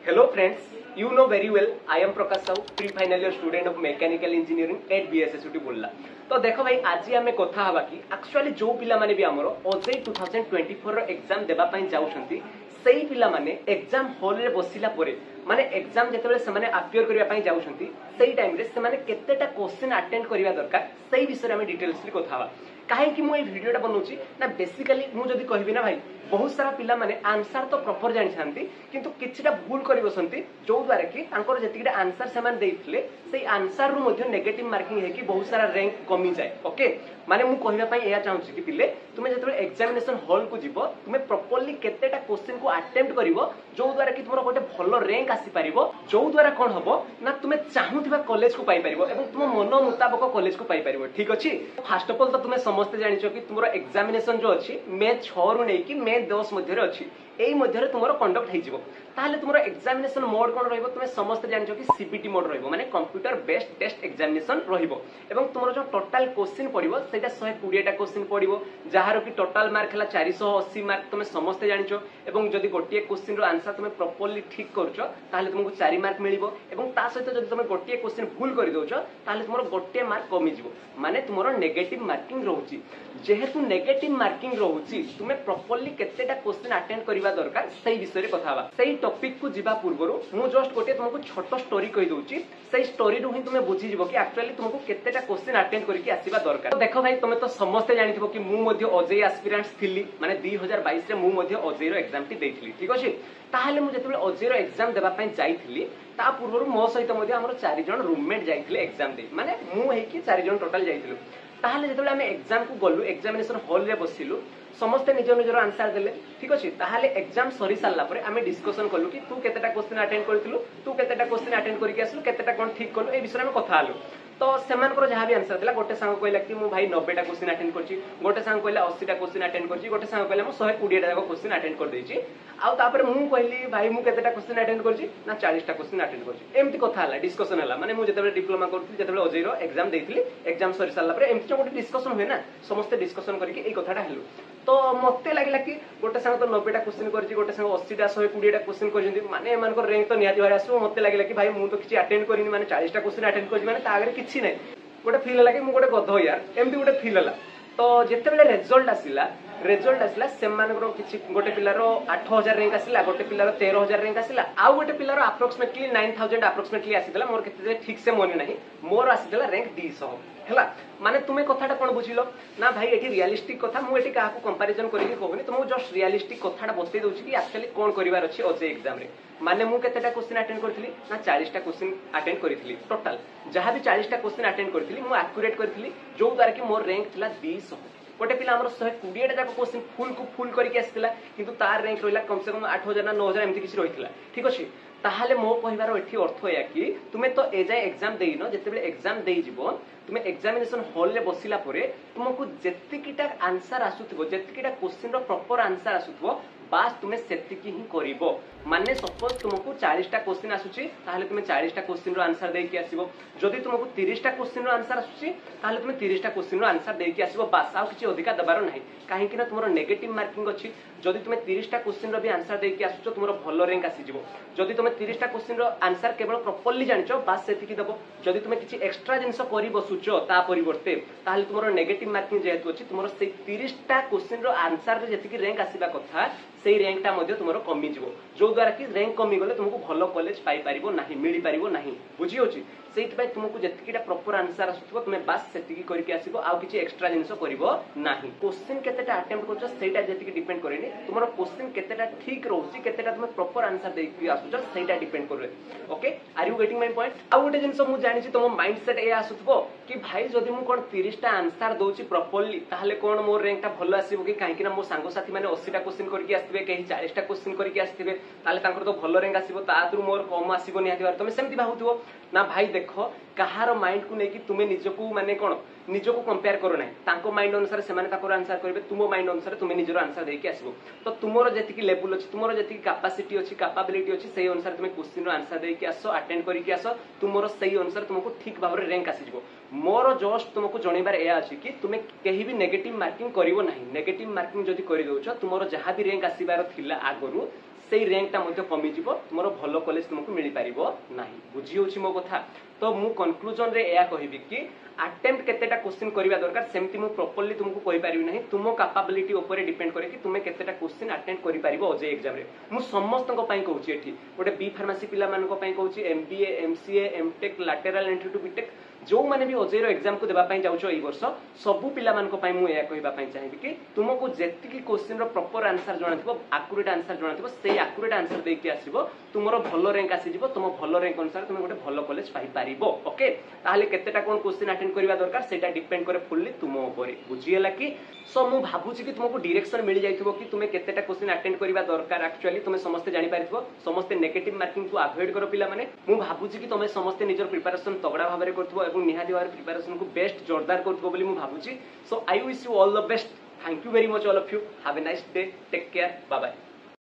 Hello friends, you know very well I am Prakash Sahu, pre-final year student of mechanical engineering at BSSUT बुल्ला। तो देखो भाई आज आम कथा हवा कि एक्चुअली जो पिला माने भी हमरो ओजेई 2024 रो एग्जाम देबा पई जाउछंती सेही पिला माने एग्जाम हॉल रे बसिला परे माने एग्जाम जेतेबेले से माने अपियर करिया पई जाउछंती सेही टाइम रे से माने केतेटा क्वेश्चन अटेंड करिया दरकार सेही विषय रे हम डिटेल्स रे कथा हवा। काहे कि मु ए वीडियोटा बनौची ना बेसिकली मु जदी कहबी ना भाई बहुत सारा पिला माने आंसर तो प्रॉपर जानि छांती किंतु किछटा भूल करि बसंती जो द्वारा कि तांकर जतिकिटा आंसर समान देइथिले सेही आंसर रु मध्ये नेगेटिव मार्किंग हे कि बहुत सारा रैंक कमी जाए। ओके माने मु कहबा पई एया चाहूची कि पिले तुमे जतबे एग्जामिनेशन हॉल को जिवो तुमे प्रॉपर्ली केतेटा क्वेश्चन को अटेम्प्ट करिवो जो द्वारा कि तुमरो गोटे भलो रैंक आसी परिवो जो द्वारा कोन हबो ना तुमे चाहुथिबा कॉलेज को पाई परिवो एवं तुम मन मुताबिक कॉलेज को पाई परिवो। ठीक अछि फर्स्ट ऑफ ऑल तो तुमे समस्त जानिछो कि तुमरो एग्जामिनेशन जो अछि मे 6 रु नै कि मे 10 मध्ये रे अछि एई मध्ये रे तुमरो कंडक्ट हेइ जिवो ताहले तुमरो एग्जामिनेशन मोड कोन रहइबो तुमे समस्त जानिछो कि सीबीटी मोड रहइबो माने कंप्यूटर बेस्ड टेस्ट एग्जामिनेशन रहइबो एवं तुमरो जो टोटल क्वेश्चन पडिबो सेटा 120 टा क्वेश्चन पडिबो जहारो कि टोटल मार्क हला 480 मार्क तुमे समस्त जानिछो एवं जदी गोटिए क्वेश्चन रो आंसर तुमे प्रॉपर्ली ठीक करछो ताहले तुमको 4 मार्क मिलिबो एवं ता सहित जदी तुमे गोटिए क्वेश्चन भूल करि दोछो ताहले तुमरो गोटिए मार्क कमी जिवो माने तुमरो नेगेटिव मार्किंग रहउची जेहेतु नेगेटिव मार्किंग रहउची तुमे प्रॉपर्ली केतेटा क्वेश्चन अटेंड करिवा दरकार सही विषय रे कथावा। सही टॉपिक को जिबा पूर्वरु मु जस्ट गोटे तुमको छोटो स्टोरी कहि दोउची सही स्टोरी रु ही तुमे बुझी जिवो कि एक्चुअली तुमको केतेटा क्वेश्चन अटेंड करके आसीबा दरकार। तो देखो भाई तुमे तो समस्त जानिथिबो कि मु मध्ये ओजेई एस्पिरेंट्स थिली माने 2022 रे मु मध्ये ओजेई रो एग्जाम टी देइथिली। ठीक अछि ताहाले मु जेतेबेले ओजेई रो एग्जाम देबा पई जाइथिली ता पूर्वरु मो सहित मध्ये हमर 4 जण रूममेट जाइथिले एग्जाम दे माने मु हेइ कि 4 जण टोटल जाइथिलु ताहले जेतेबेले हम एग्जाम को गलु एग्जामिनेशन हॉल रे बसिलु समस्त निज निजर आंसर देले। ठीक अछि ताहले एग्जाम सरी सारला परे आमे डिस्कशन करलु कि तू केतेटा क्वेश्चन अटेंड करथिलु तू केतेटा क्वेश्चन अटेंड करके आसलु केतेटा कोन ठीक करलु ए विषय में कथा आलु। तो सेमानकर जहां भी आंसर थिला गोटे सांग कहला कि मु भाई 90 टा क्वेश्चन अटेंड करछि गोटे सांग कहला 80 टा क्वेश्चन अटेंड करछि गोटे सांग कहला मु 120 टा क्वेश्चन अटेंड कर देछि आ तापर मु कहली भाई मु केतेटा क्वेश्चन अटेंड करछि ना 40 टा क्वेश्चन अटेंड करछि एम्ति कथा हला डिस्कशन हला माने मु जेतेबे डिप्लोमा करथि जेतेबे ओजेई रो एग्जाम देइथिली एग्जाम सरी सारला परे एम्ति गोटे डिस्कशन होय ना समस्त डिस्कशन करके ए कथाटा हेलु। तो मते लागला कि गोटे सांग तो 90 टा क्वेश्चन करछि गोटे सांग 80 टा 120 टा क्वेश्चन करछिन माने एमानकर रैंक तो निहाती भारी आसो मते लागला कि भाई मु तो किछि अटेंड करिनि माने 40 टा क्वेश्चन अटेंड करछि माने ता आगे किछि नै गोटे फील हला कि मु गोटे गध यार एम्ति गोटे फील हला। तो जेतेबेले रिजल्ट आसिला सेमानकर किछि गोटे पिलारो 8000 रैंक आसिला गोटे पिलारो 13000 रैंक आसिला आ गोटे पिलारो अप्रोक्सीमेटली 9000 अप्रोक्सीमेटली आसितला मोर केते ठीक से मन नाही मोर आसितला रैंक 200 हैला माने तुमे कथाटा कोन बुझिलो ना भाई एठी रियलिस्टिक कथा मु एठी काहा को कंपैरिजन करिके कहबनी तुमको जस्ट रियलिस्टिक कथाटा बतै दोछि कि एक्चुअली कोन करिवार अछि ओजे एग्जाम रे माने मु केतेटा क्वेश्चन अटेंड करथिली ना 40 टा क्वेश्चन अटेंड करथिली टोटल जहां भी 40 टा क्वेश्चन अटेंड करथिली मु एक्यूरेट करथिली जो द्वारा कि मोर रैंक थिला 200 गोटे पिला हमर 120 टा जाको क्वेश्चन फुल करके आसितला किंतु तार रैंक रहिला कम से कम 8000 ना 9000 एमति किछि रहितला। ठीक अछि ताहाले मो कहिबार एठी अर्थ या कि तुमे तो ए जाय एग्जाम देइनो जेतेबेले एग्जाम देइ जिवो तुमे एग्जामिनेशन हॉल रे बसिला परे तुमको जेतिकिटा आंसर आसुथबो जेतिकिटा क्वेश्चन रो प्रॉपर आंसर आसुथबो बास तुमे सेतिकी ही करिवो माने सपोज तुमको 40 टा क्वेश्चन आसुची ताहाले तुमे 40 टा क्वेश्चन रो आंसर देइ कि आसीबो जदी तुमको 30 टा क्वेश्चन रो आंसर आसुची ताहाले तुमे 30 टा क्वेश्चन रो आंसर देइ कि आसीबो बास आ किछि अधिका दबारो नाही काहे कि ना तुमरो नेगेटिव मार्किंग अछि जदी तुमे 30 टा क्वेश्चन रो भी आंसर देइ कि आसुचो तुमरो भलो रैंक आसी जिवो जदी तुमे 30 टा क्वेश्चन रो आंसर केवल प्रॉपर्ली जानिचो बास सेतिकी दबो जदी तुमे किछि एक्स्ट्रा जिंस करि बसुचो ता परिवर्ते ताहाले तुमरो नेगेटिव मार्किंग जेहेतु अछि तुमरो से 30 टा क्वेश्चन रो आंसर रे जेतिकी रैंक आसीबा कथा सेही रैंक टा मध्ये तुमरो कमी जिवो जो द्वारा कि रैंक कमी गले तुमको भलो कॉलेज पाई परिबो नाही मिली परिबो नाही बुझी होची सेहित पय तुमको जेतिकीटा प्रॉपर आंसर आसुथबो तुमे बास सेतिकी करके आसीबो आ किछि एक्स्ट्रा जिंस करिवो नाही। क्वेश्चन केतेटा अटेम्प्ट करछो सेटा जेतिकी डिपेंड करेनी तुमरो क्वेश्चन केतेटा ठीक रहउची केतेटा तुमे प्रॉपर आंसर देइ आसुचो सेटा डिपेंड करे। Okay are you getting my point आ गोटे जिंस मु जानि छि तुम माइंडसेट ए आसुथबो कि भाई जदी मु कोन 30 टा आंसर दोची प्रॉपर्ली ताहाले कोन मोर रैंक टा भलो आसीबो कि काहे कि ना मो सांगो साथी माने 80 टा क्वेश्चन करके आस्थिबे केही 40 टा क्वेश्चन करके आस्थिबे ताहाले तांकर तो भलो रैंक आसीबो तातरु मोर कम आसीबो निहाती बार तुमे सेमति भाहुथबो ना भाई देखो कहार माइंड को नेकी तुमे निजको माने कोन निजको कंपेयर करो नाही तांको माइंड अनुसार से माने ताकर आंसर करबे तुमो माइंड अनुसार तुमे निजरो आंसर देकी आसीबो तो तुमरो जेतिकी लेवल अछि तुमरो जेतिकी कैपेसिटी अछि कैपेबिलिटी अछि सेही अनुसार तुमे क्वेश्चन रो आंसर देकी आसो अटेंड करिके आसो तुमरो सेही अनुसार तुमको ठीक भाबरे रैंक आसी जिवो मोर जस्ट तुमको जणैबार ए अछि कि तुमे केही भी नेगेटिव मार्किंग करिवो नाही नेगेटिव मार्किंग जदी करि दोछ तुमरो जहां भी रैंक आसीबार थिला आगरु सेई रैंक टा मध्ये कमी जिवो तुमरो भलो कॉलेज तुमको मिली पारिबो नाही बुझी होछि मो कथा तो मु कंक्लूजन रे एया कहिबि कि अटेम्प्ट केतेटा क्वेश्चन करबा दरकार सेमति मु प्रॉपर्ली तुमको कहि पारिबि नाही तुम कैपेबिलिटी ऊपर डिपेंड करे कि तुमे केतेटा क्वेश्चन अटेम्प्ट करि पारिबो ओजे एग्जाम रे मु समस्त को पई कहूची एठी गोटे बी फार्मेसी पिला मान को पई कहूची MBA MCA M Tech lateral entry to B Tech जो माने भी ओजेर एग्जाम को देबा पई जाउछो एई वर्ष सबु पिला मान को पई मु एया कहिबा पई चाहिबि कि तुमको जेतिकी क्वेश्चन रो प्रॉपर आंसर जणा थिबो एक्यूरेट आंसर जणा थिबो सेई एक्यूरेट आंसर देकी आसीबो तुमरो भलो रैंक आसी जिवो तुम भलो रैंक अनुसार तुम गोटे भलो कॉलेज पाई पारिबो ओके ताहले केतेटा कोन क्वेश्चन अटेंड करबा दरकार सेटा डिपेंड करे फुल्ली तुम ऊपर बुझियला कि सो मु भाबुची कि तुमको डायरेक्शन मिल जाइथिबो कि तुमे केतेटा क्वेश्चन अटेंड करबा दरकार एक्चुअली तुमे समस्त जानि पारिथिबो समस्त नेगेटिव मार्किंग को अवॉइड करो पिला माने मु भाबुची कि तुमे समस्त निजर प्रिपरेशन तगड़ा भाबरे करथिबो एवं निहाती भाबरे प्रिपरेशन को बेस्ट जोरदार करथिबो बोली मु भाबुची so I wish you all the best thank you very much all of you have a nice day take care bye bye